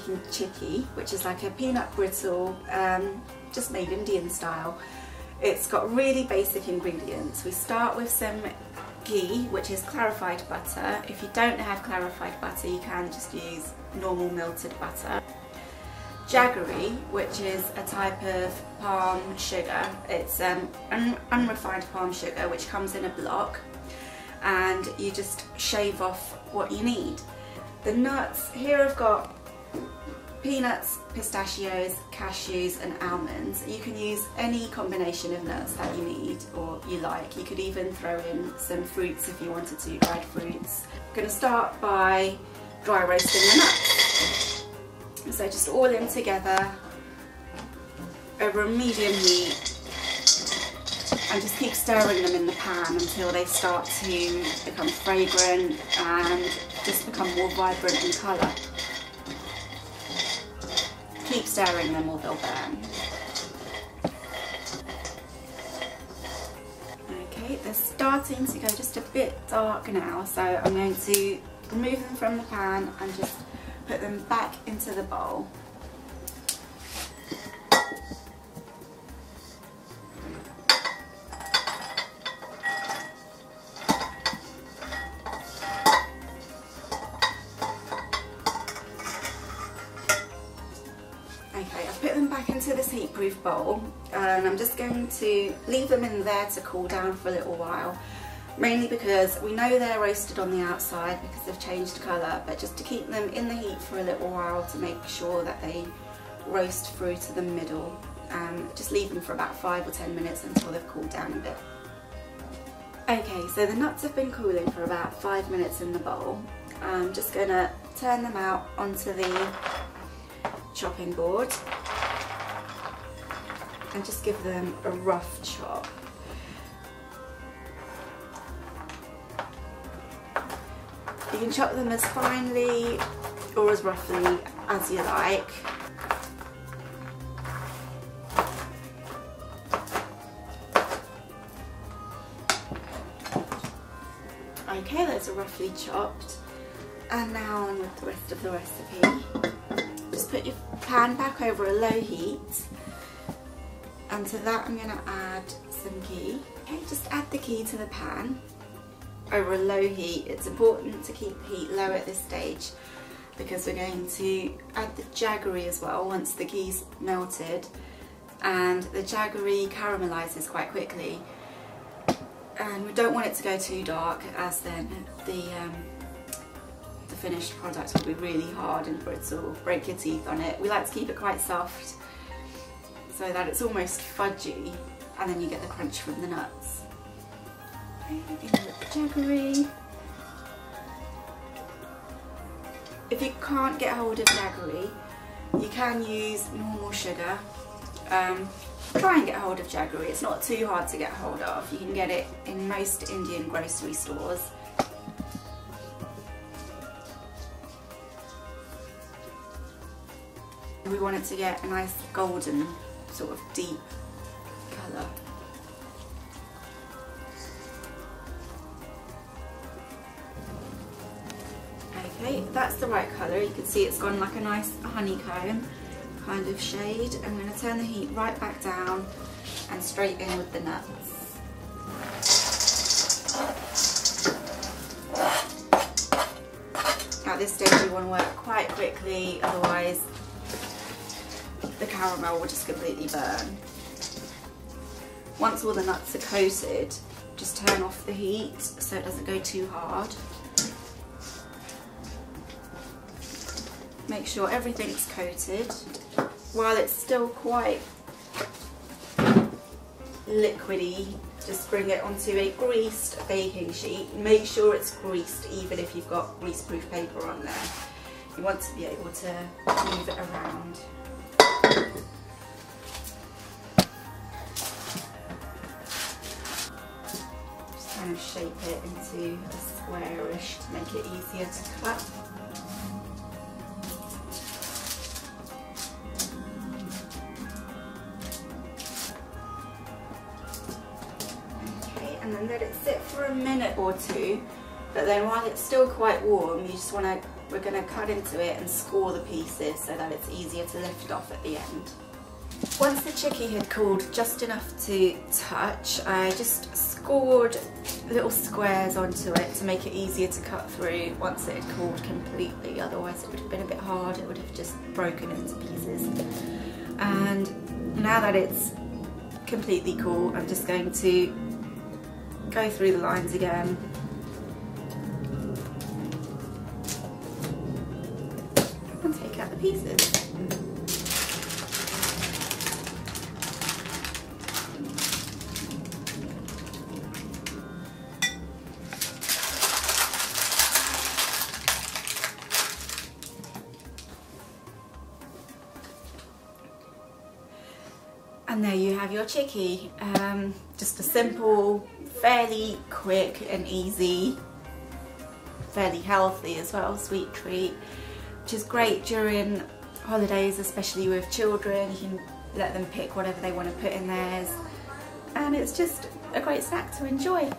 making Chikki, which is like a peanut brittle, just made Indian style. It's got really basic ingredients. We start with some ghee, which is clarified butter. If you don't have clarified butter, you can just use normal melted butter. Jaggery, which is a type of palm sugar. It's unrefined palm sugar, which comes in a block, and you just shave off what you need. The nuts, here I've got peanuts, pistachios, cashews and almonds. You can use any combination of nuts that you need or you like. You could even throw in some fruits if you wanted to, dried fruits. I'm going to start by dry roasting the nuts. So just all in together over a medium heat, and just keep stirring them in the pan until they start to become fragrant and just become more vibrant in colour. Keep stirring them or they'll burn. Okay, they're starting to go just a bit dark now, so I'm going to remove them from the pan and just put them back into the bowl. Okay, I've put them back into this heat-proof bowl, and I'm just going to leave them in there to cool down for a little while. Mainly because we know they're roasted on the outside because they've changed colour, but just to keep them in the heat for a little while to make sure that they roast through to the middle. Just leave them for about 5 or 10 minutes until they've cooled down a bit. Okay, so the nuts have been cooling for about 5 minutes in the bowl. I'm just going to turn them out onto the chopping board and just give them a rough chop. You can chop them as finely or as roughly as you like. Okay, those are roughly chopped. And now on with the rest of the recipe. Just put your pan back over a low heat. And to that I'm going to add some ghee. Okay, just add the ghee to the pan over a low heat. It's important to keep the heat low at this stage because we're going to add the jaggery as well once the ghee's melted, and the jaggery caramelises quite quickly, and we don't want it to go too dark, as then the finished product will be really hard and brittle, break your teeth on it. We like to keep it quite soft so that it's almost fudgy, and then you get the crunch from the nuts. In with the jaggery. If you can't get hold of jaggery, you can use normal sugar. Try and get hold of jaggery. It's not too hard to get hold of. You can get it in most Indian grocery stores. We want it to get a nice golden sort of deep colour. Okay, that's the right colour. You can see it's gone like a nice honeycomb kind of shade. I'm going to turn the heat right back down and straight in with the nuts. At this stage you want to work quite quickly, otherwise the caramel will just completely burn. Once all the nuts are coated, just turn off the heat so it doesn't go too hard. Make sure everything's coated. While it's still quite liquidy, just bring it onto a greased baking sheet. Make sure it's greased even if you've got greaseproof paper on there. You want to be able to move it around. Just kind of shape it into a squarish to make it easier to cut. And let it sit for a minute or two, but then while it's still quite warm, you just want to we're going to cut into it and score the pieces so that it's easier to lift off at the end. Once the chikki had cooled just enough to touch, I just scored little squares onto it to make it easier to cut through once it had cooled completely, otherwise it would have been a bit hard, it would have just broken into pieces. And now that it's completely cool, I'm just going to go through the lines again. And take out the pieces. And there you have your chikki. Just a simple, fairly quick and easy, fairly healthy as well, sweet treat, which is great during holidays, especially with children. You can let them pick whatever they want to put in theirs, and it's just a great snack to enjoy.